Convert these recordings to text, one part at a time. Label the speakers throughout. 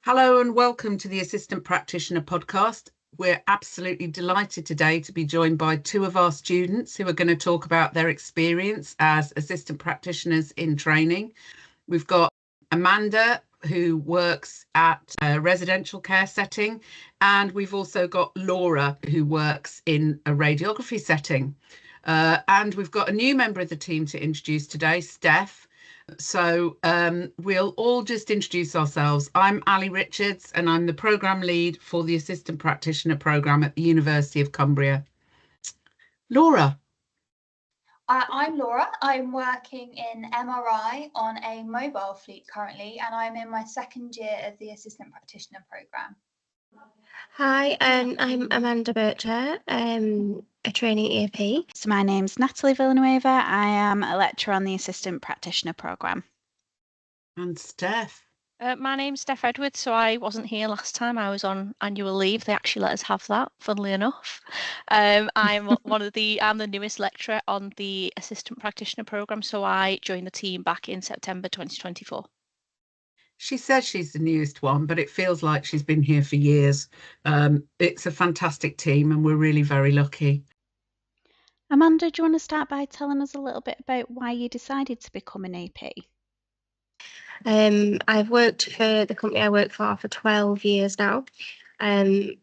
Speaker 1: Hello and welcome to the Assistant Practitioner podcast. We're absolutely delighted today to be joined by two of our students who are going to talk about their experience as assistant practitioners in training. We've got Amanda, who works at a residential care setting, and we've also got Laura, who works in a radiography setting. And we've got a new member of the team to introduce today, Steph. So we'll all just introduce ourselves. I'm Ali Richards, and I'm the programme lead for the Assistant Practitioner programme at the University of Cumbria. Laura.
Speaker 2: I'm Laura. I'm working in MRI on a mobile fleet currently, and I'm in my second year of the Assistant Practitioner programme.
Speaker 3: Hi, I'm Amanda Bircher, a training EAP.
Speaker 4: So my name's Natalie Villanueva. I am a lecturer on the Assistant Practitioner programme.
Speaker 1: And Steph.
Speaker 5: My name's Steph Edwards, so I wasn't here last time. I was on annual leave. They actually let us have that, funnily enough. I'm the newest lecturer on the Assistant Practitioner programme, so I joined the team back in September 2024.
Speaker 1: She says she's the newest one, but it feels like she's been here for years. It's a fantastic team and we're really very lucky.
Speaker 4: Amanda, do you want to start by telling us a little bit about why you decided to become an AP?
Speaker 3: I've worked for the company I work for 12 years now. The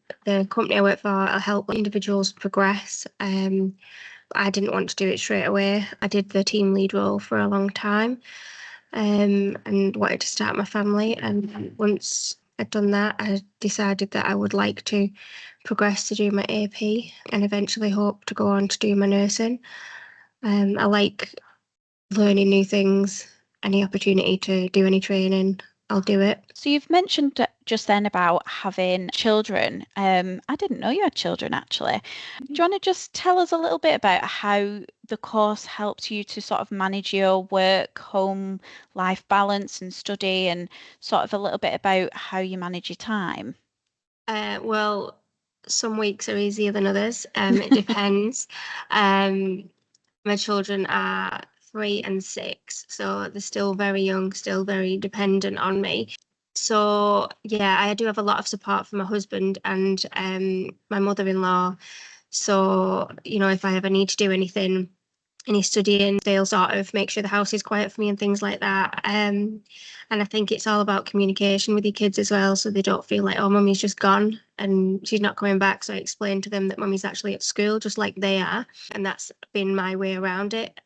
Speaker 3: company I work for, I help individuals progress. I didn't want to do it straight away. I did the team lead role for a long time. And wanted to start my family, and once I'd done that, I decided that I would like to progress to do my AP and eventually hope to go on to do my nursing. I like learning new things. Any opportunity to do any training, I'll do it.
Speaker 4: So you've mentioned just then about having children. I didn't know you had children, actually. Do you want to just tell us a little bit about how the course helps you to sort of manage your work, home, life balance and study, and sort of a little bit about how you manage your time?
Speaker 3: Well, some weeks are easier than others. It depends. My children are 3 and 6, so they're still very young, still very dependent on me. So yeah, I do have a lot of support from my husband and my mother-in-law. So, if I ever need to do anything, any studying, they'll sort of make sure the house is quiet for me and things like that. And I think it's all about communication with your kids as well, so they don't feel like, oh, mummy's just gone and she's not coming back. So I explain to them that mummy's actually at school just like they are, and that's been my way around it.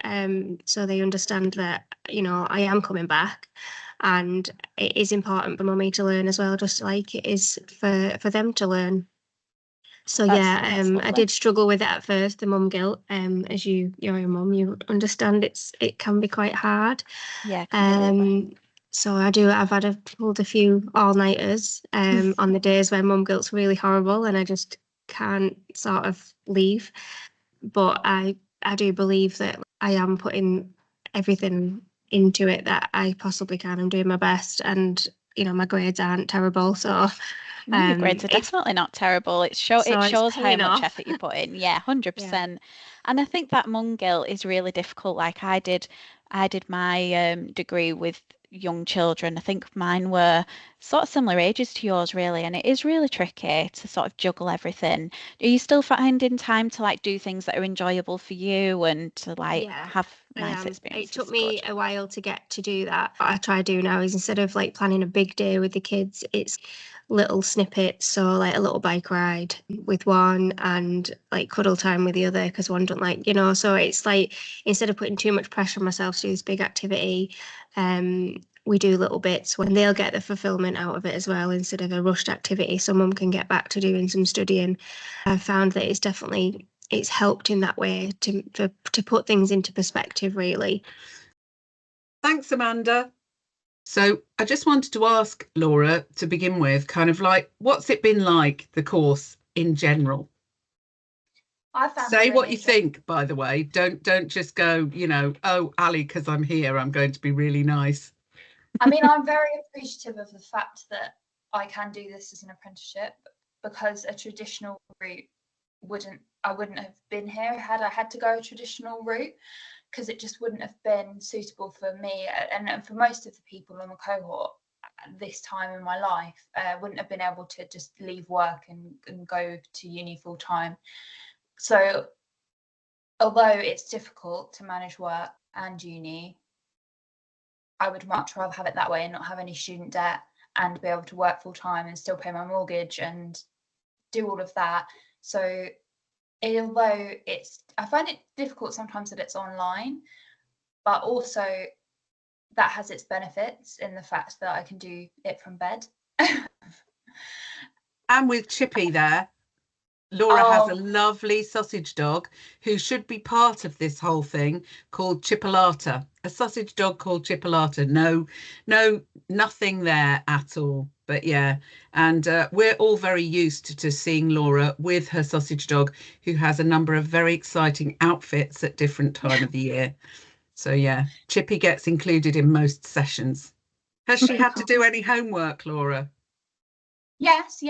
Speaker 3: So they understand that, I am coming back, and it is important for mummy to learn as well, just like it is for them to learn. So
Speaker 4: That's
Speaker 3: I did struggle with it at first, the mum guilt. As you're a mum, you understand it can be quite hard.
Speaker 4: Yeah. Completely.
Speaker 3: So I've pulled a few all-nighters on the days where mum guilt's really horrible and I just can't sort of leave. But I do believe that I am putting everything into it that I possibly can. I'm doing my best, and my grades aren't terrible, so
Speaker 4: your grades are definitely not terrible. It shows how much effort you put in. Yeah, 100%. Yeah. And I think that mum guilt is really difficult. Like I did my degree with young children. I think mine were sort of similar ages to yours, really, and it is really tricky to sort of juggle everything. Are you still finding time to like do things that are enjoyable for you and to like have nice experiences?
Speaker 3: It took me a while to get to do that. What I try to do now is, instead of like planning a big day with the kids, it's little snippets, so like a little bike ride with one and like cuddle time with the other, because one don't like, so it's like, instead of putting too much pressure on myself to do this big activity, we do little bits when they'll get the fulfillment out of it as well, instead of a rushed activity, so mum can get back to doing some studying. I've found that it's helped in that way to put things into perspective, really.
Speaker 1: Thanks, Amanda. So I just wanted to ask Laura, to begin with, kind of like, what's it been like, the course in general? Say what you think, by the way. Don't just go, oh, Ali, because I'm here, I'm going to be really nice.
Speaker 2: I mean, I'm very appreciative of the fact that I can do this as an apprenticeship, because a traditional route I wouldn't have been here had I had to go a traditional route, because it just wouldn't have been suitable for me and for most of the people in the cohort. this time in my life. Wouldn't have been able to just leave work and go to uni full time. So although it's difficult to manage work and uni, I would much rather have it that way and not have any student debt and be able to work full time and still pay my mortgage and do all of that. So although I find it difficult sometimes that it's online, but also that has its benefits in the fact that I can do it from bed.
Speaker 1: And with Chippy there, Laura has a lovely sausage dog who should be part of this whole thing, called Chipolata. A sausage dog called Chipolata. No, nothing there at all. But yeah, and we're all very used to seeing Laura with her sausage dog, who has a number of very exciting outfits at different time of the year. So yeah, Chippy gets included in most sessions. Has she had to do any homework, Laura?
Speaker 2: Yes,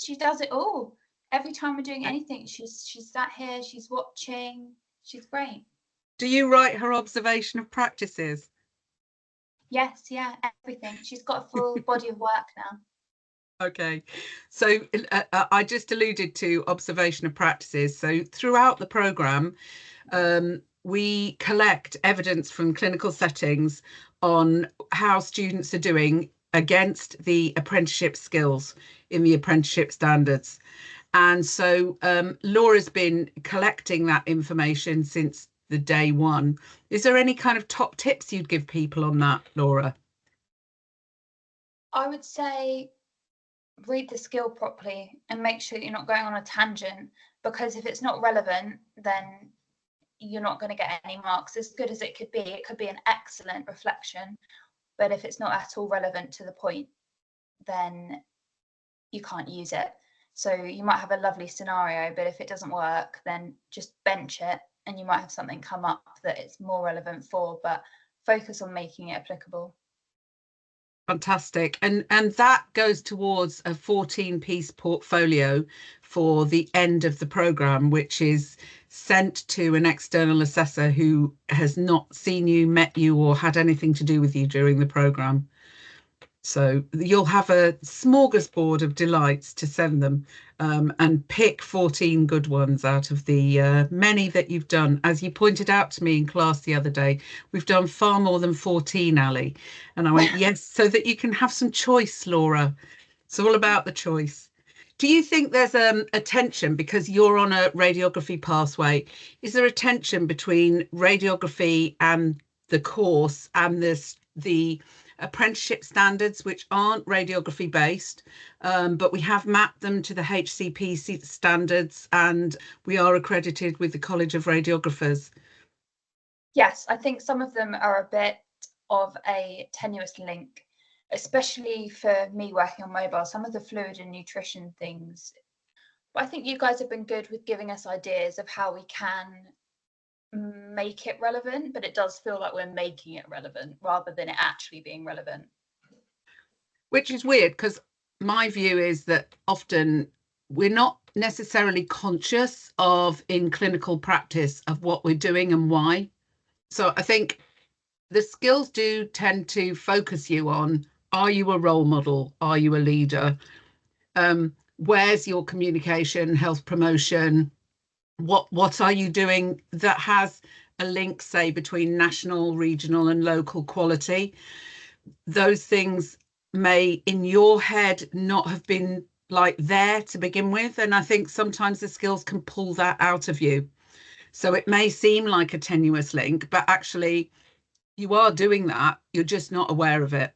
Speaker 2: she does it all. Every time we're doing anything, she's sat here, she's watching, she's great.
Speaker 1: Do you write her observation of practices?
Speaker 2: Yes, yeah, everything. She's got a full body of work now.
Speaker 1: Okay, so I just alluded to observation of practices. So throughout the programme, we collect evidence from clinical settings on how students are doing against the apprenticeship skills in the apprenticeship standards. And so Laura's been collecting that information since the day one. Is there any kind of top tips you'd give people on that, Laura?
Speaker 2: I would say read the skill properly and make sure you're not going on a tangent, because if it's not relevant, then you're not going to get any marks. As good as it could be an excellent reflection, but if it's not at all relevant to the point, then you can't use it. So you might have a lovely scenario, but if it doesn't work, then just bench it and you might have something come up that it's more relevant for, but focus on making it applicable.
Speaker 1: Fantastic. And that goes towards a 14-piece portfolio for the end of the programme, which is sent to an external assessor who has not seen you, met you, or had anything to do with you during the programme. So you'll have a smorgasbord of delights to send them, and pick 14 good ones out of the many that you've done. As you pointed out to me in class the other day, we've done far more than 14, Ali. And I went, yes, so that you can have some choice, Laura. It's all about the choice. Do you think there's a tension, because you're on a radiography pathway? Is there a tension between radiography and the course and the apprenticeship standards, which aren't radiography based, but we have mapped them to the HCPC standards and we are accredited with the College of Radiographers?
Speaker 2: Yes, I think some of them are a bit of a tenuous link, especially for me working on mobile. Some of the fluid and nutrition things, but I think you guys have been good with giving us ideas of how we can make it relevant, but it does feel like we're making it relevant rather than it actually being relevant.
Speaker 1: Which is weird, because my view is that often we're not necessarily conscious of, in clinical practice, of what we're doing and why. So I think the skills do tend to focus you on, are you a role model? Are you a leader? Where's your communication, health promotion? What are you doing that has a link, say, between national, regional and local quality? Those things may, in your head, not have been like there to begin with. And I think sometimes the skills can pull that out of you. So it may seem like a tenuous link, but actually you are doing that. You're just not aware of it.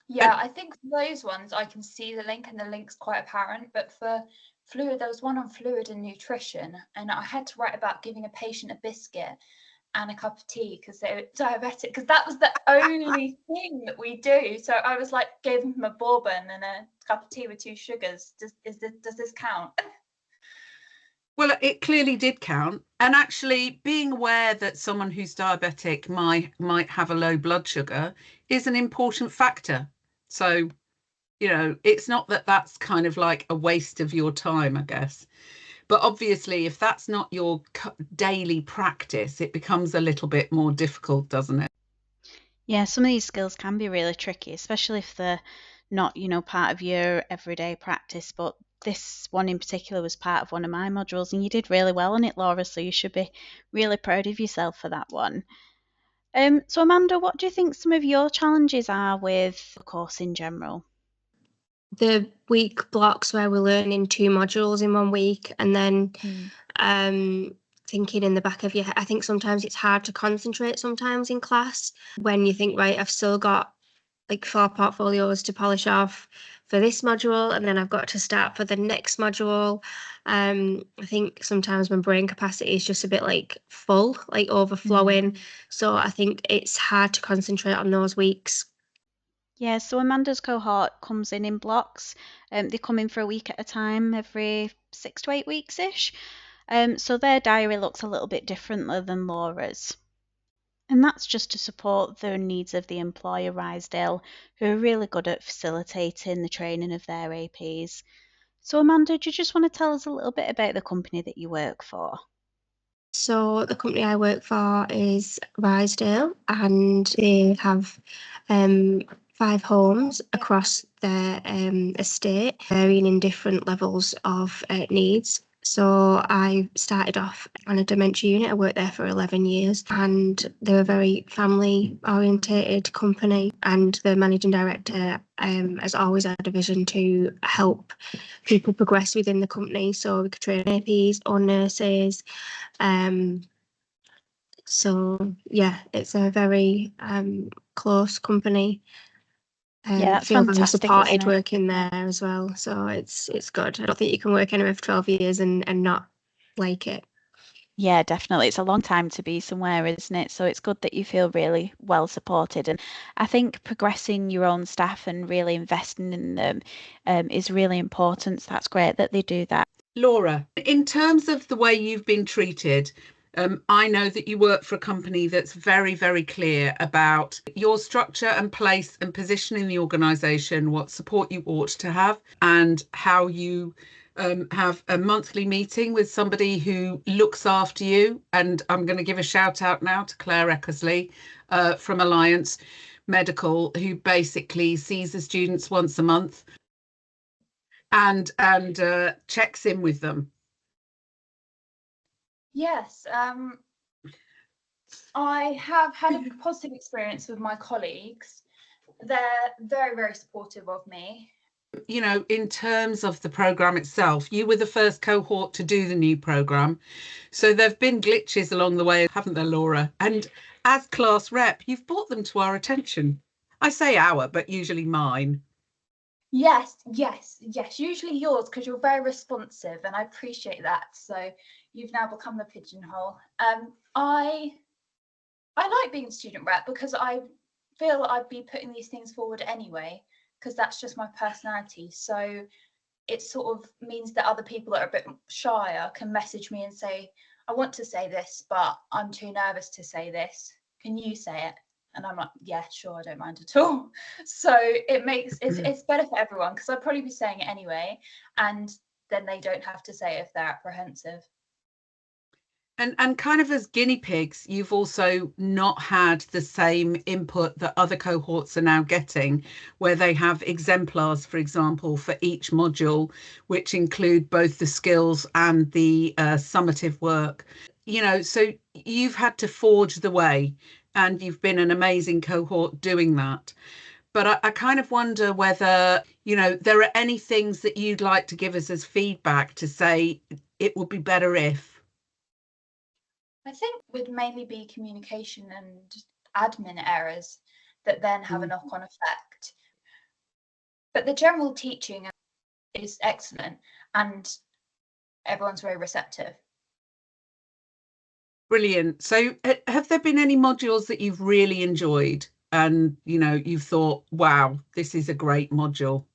Speaker 2: Yeah, I think for those ones, I can see the link and the link's quite apparent. But for fluid, there was one on fluid and nutrition, and I had to write about giving a patient a biscuit and a cup of tea because they were diabetic, because that was the only thing that we do. So I was like, gave them a bourbon and a cup of tea with 2 sugars. Does this count?
Speaker 1: Well, it clearly did count. And actually being aware that someone who's diabetic might have a low blood sugar is an important factor. So, you know, it's not that that's kind of like a waste of your time, I guess. But obviously, if that's not your daily practice, it becomes a little bit more difficult, doesn't it?
Speaker 4: Yeah, some of these skills can be really tricky, especially if they're not, part of your everyday practice. But this one in particular was part of one of my modules, and you did really well on it, Laura, so you should be really proud of yourself for that one. So Amanda, what do you think some of your challenges are with the course in general?
Speaker 3: The week blocks where we're learning 2 modules in 1 week, and then thinking in the back of your head, I think sometimes it's hard to concentrate sometimes in class when you think, right, I've still got like 4 portfolios to polish off for this module, and then I've got to start for the next module. I think sometimes my brain capacity is just a bit like full, like overflowing. So I think it's hard to concentrate on those weeks.
Speaker 4: Yeah, so Amanda's cohort comes in blocks. They come in for a week at a time, every 6 to 8 weeks-ish. So their diary looks a little bit differently than Laura's. And that's just to support the needs of the employer Rysdale, who are really good at facilitating the training of their APs. So Amanda, do you just want to tell us a little bit about the company that you work for?
Speaker 3: So the company I work for is Rysdale, and they have 5 homes across their estate, varying in different levels of needs. So I started off on a dementia unit. I worked there for 11 years, and they're a very family orientated company, and the managing director has always had a vision to help people progress within the company. So we could train APs or nurses. So yeah, it's a very close company.
Speaker 4: Yeah, that's
Speaker 3: feel very
Speaker 4: fantastic,
Speaker 3: supported
Speaker 4: isn't it?
Speaker 3: working there as well. So it's good. I don't think you can work anywhere for 12 years and not like it.
Speaker 4: Yeah, definitely. It's a long time to be somewhere, isn't it? So it's good that you feel really well supported. And I think progressing your own staff and really investing in them is really important. So that's great that they do that.
Speaker 1: Laura, in terms of the way you've been treated, I know that you work for a company that's very, very clear about your structure and place and position in the organisation, what support you ought to have, and how you have a monthly meeting with somebody who looks after you. And I'm going to give a shout out now to Claire Eckersley from Alliance Medical, who basically sees the students once a month and checks in with them.
Speaker 2: Yes, I have had a positive experience with my colleagues. They're very, very supportive of me.
Speaker 1: You know, in terms of the programme itself, you were the first cohort to do the new programme. So there've been glitches along the way, haven't there, Laura? And as class rep, you've brought them to our attention. I say our, but usually mine.
Speaker 2: Yes, usually yours, because you're very responsive and I appreciate that. So you've now become the pigeonhole. I like being student rep because I feel I'd be putting these things forward anyway, because that's just my personality. So it sort of means that other people that are a bit shyer can message me and say, I want to say this, but I'm too nervous to say this. Can you say it? And I'm like, yeah, sure, I don't mind at all. So it makes it's better for everyone, because I'd probably be saying it anyway, and then they don't have to say it if they're apprehensive.
Speaker 1: And kind of as guinea pigs, you've also not had the same input that other cohorts are now getting, where they have exemplars, for example, for each module, which include both the skills and the summative work. You know, so you've had to forge the way, and you've been an amazing cohort doing that. But I kind of wonder whether, you know, there are any things that you'd like to give us as feedback to say it would be better if.
Speaker 2: I think would mainly be communication and admin errors that then have a knock-on effect. But the general teaching is excellent and everyone's very receptive.
Speaker 1: Brilliant. So have there been any modules that you've really enjoyed and, you know, you've thought, wow, this is a great module?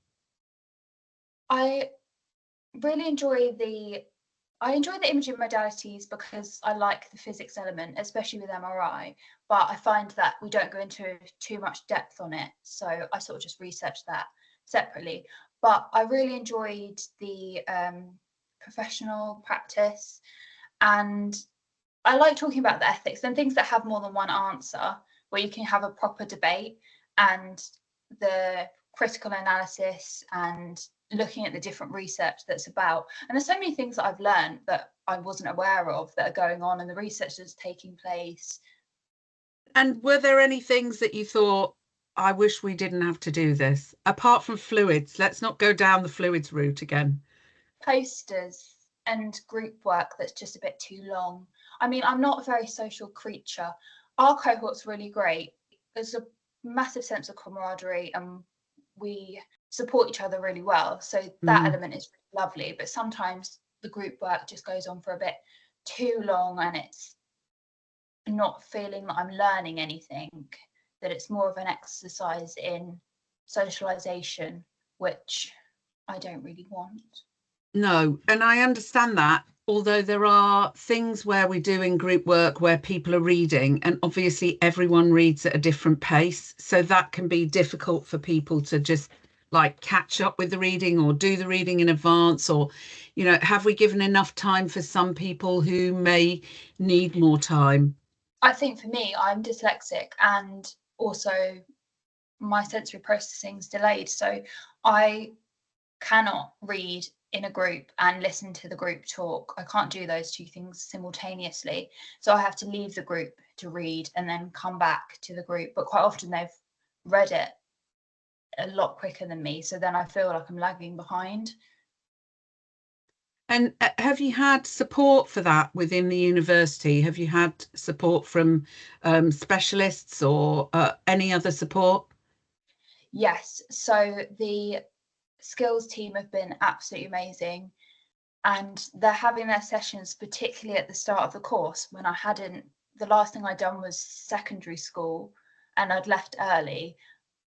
Speaker 2: I really enjoy the imaging modalities because I like the physics element, especially with MRI, but I find that we don't go into too much depth on it. So I sort of just research that separately. But I really enjoyed the professional practice, and I like talking about the ethics and things that have more than one answer, where you can have a proper debate, and the critical analysis and looking at the different research that's about. And there's so many things that I've learned that I wasn't aware of that are going on, and the research that's taking place.
Speaker 1: And were there any things that you thought, I wish we didn't have to do this, apart from fluids? Let's not go down the fluids route again.
Speaker 2: Posters and group work that's just a bit too long. I mean, I'm not a very social creature. Our cohort's really great. There's a massive sense of camaraderie, and we support each other really well. So that element is really lovely. But sometimes the group work just goes on for a bit too long, and it's not feeling that I'm learning anything, that it's more of an exercise in socialization, which I don't really want.
Speaker 1: No, and I understand that, although there are things where we're doing group work where people are reading, and obviously everyone reads at a different pace. So that can be difficult for people to just like catch up with the reading or do the reading in advance, or, you know, have we given enough time for some people who may need more time?
Speaker 2: I think for me, I'm dyslexic, and also my sensory processing is delayed. So I cannot read in a group and listen to the group talk. I can't do those two things simultaneously. So I have to leave the group to read and then come back to the group. But quite often they've read it a lot quicker than me. So then I feel like I'm lagging behind.
Speaker 1: And have you had support for that within the university? Have you had support from specialists or any other support?
Speaker 2: Yes. So the skills team have been absolutely amazing. And they're having their sessions, particularly at the start of the course, when the last thing I'd done was secondary school and I'd left early.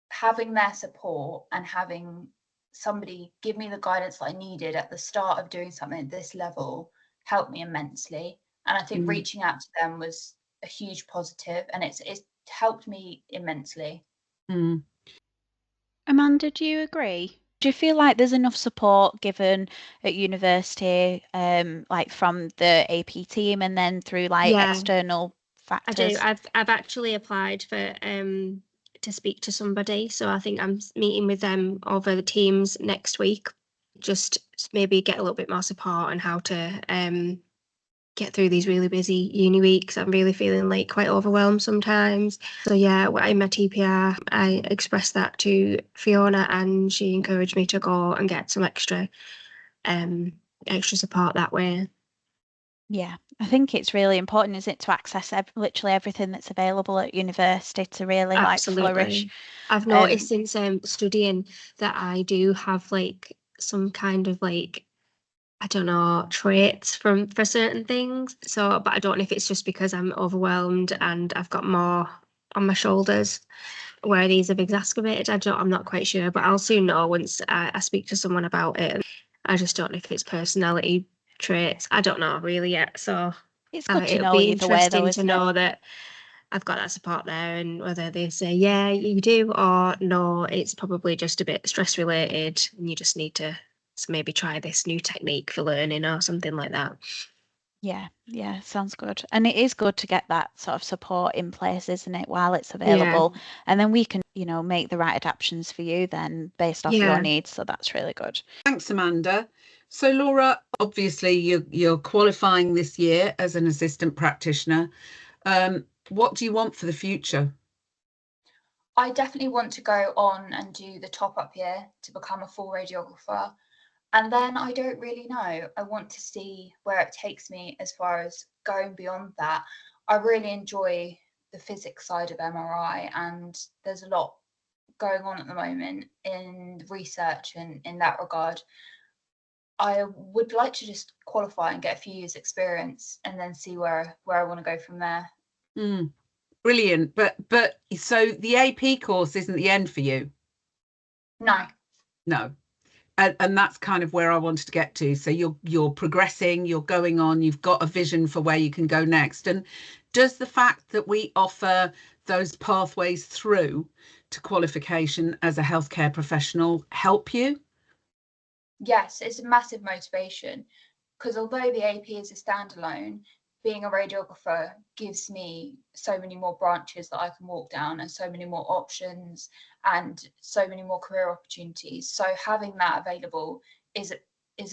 Speaker 2: Having their support and having somebody give me the guidance that I needed at the start of doing something at this level helped me immensely. And I think reaching out to them was a huge positive, and it's helped me immensely.
Speaker 4: Amanda, do you agree? Do you feel like there's enough support given at university, like from the AP team and then through like external factors?
Speaker 3: I do. I've actually applied for to speak to somebody, so I think I'm meeting with them over the Teams next week. Just maybe get a little bit more support on how to get through these really busy uni weeks. I'm really feeling like quite overwhelmed sometimes. So yeah, in my TPR, I expressed that to Fiona, and she encouraged me to go and get some extra support that way.
Speaker 4: Yeah, I think it's really important, isn't it, to access literally everything that's available at university to really like flourish.
Speaker 3: I've noticed since studying that I do have like some kind of like, I don't know, traits for certain things. So, but I don't know if it's just because I'm overwhelmed and I've got more on my shoulders where these have exacerbated. I'm not quite sure, but I'll soon know once I speak to someone about it. I just don't know if it's personality traits. I don't know really yet. So
Speaker 4: it's good to know
Speaker 3: it'll be
Speaker 4: either way, though,
Speaker 3: interesting to know that I've got that support there, and whether they say, yeah, you do, or no, it's probably just a bit stress related and you just need to maybe try this new technique for learning or something like that.
Speaker 4: Yeah, sounds good. And it is good to get that sort of support in place, isn't it, while it's available? Yeah. And then we can, make the right adaptations for you then based off your needs. So that's really good.
Speaker 1: Thanks, Amanda. So Laura, obviously you're qualifying this year as an assistant practitioner. What do you want for the future?
Speaker 2: I definitely want to go on and do the top-up year to become a full radiographer. And then I don't really know. I want to see where it takes me as far as going beyond that. I really enjoy the physics side of MRI, and there's a lot going on at the moment in research and in that regard. I would like to just qualify and get a few years experience and then see where I want to go from there.
Speaker 1: Brilliant. But so the AP course isn't the end for you? No. And that's kind of where I wanted to get to. So you're progressing, you're going on, you've got a vision for where you can go next. And does the fact that we offer those pathways through to qualification as a healthcare professional help you?
Speaker 2: Yes, it's a massive motivation, because although the AP is a standalone, being a radiographer gives me so many more branches that I can walk down, and so many more options, and so many more career opportunities. So having that available is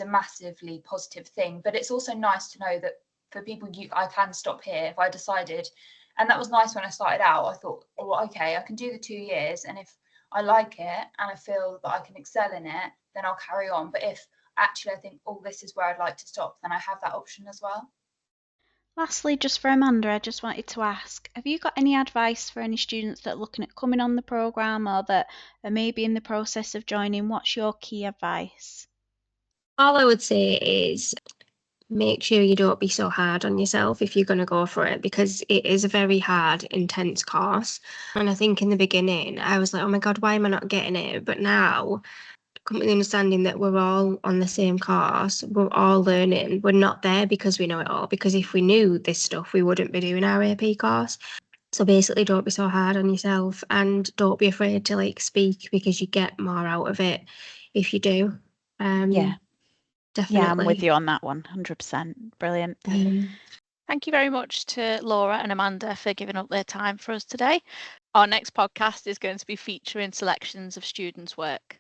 Speaker 2: a massively positive thing. But it's also nice to know that for people, I can stop here if I decided. And that was nice when I started out. I thought, oh, okay, I can do the 2 years, and if I like it and I feel that I can excel in it, then I'll carry on. But if actually I think, oh, this is where I'd like to stop, then I have that option as well.
Speaker 4: Lastly, just for Amanda, I just wanted to ask, have you got any advice for any students that are looking at coming on the programme, or that are maybe in the process of joining? What's your key advice?
Speaker 3: All I would say is make sure you don't be so hard on yourself if you're going to go for it, because it is a very hard, intense course. And I think in the beginning, I was like, oh my God, why am I not getting it? But now, completely understanding that we're all on the same course, we're all learning. We're not there because we know it all, because if we knew this stuff, we wouldn't be doing our AP course. So basically, don't be so hard on yourself, and don't be afraid to like speak, because you get more out of it if you do.
Speaker 4: Yeah.
Speaker 3: Definitely.
Speaker 4: Yeah, I'm with you on that one, 100%. Brilliant.
Speaker 5: Thank you very much to Laura and Amanda for giving up their time for us today. Our next podcast is going to be featuring selections of students' work.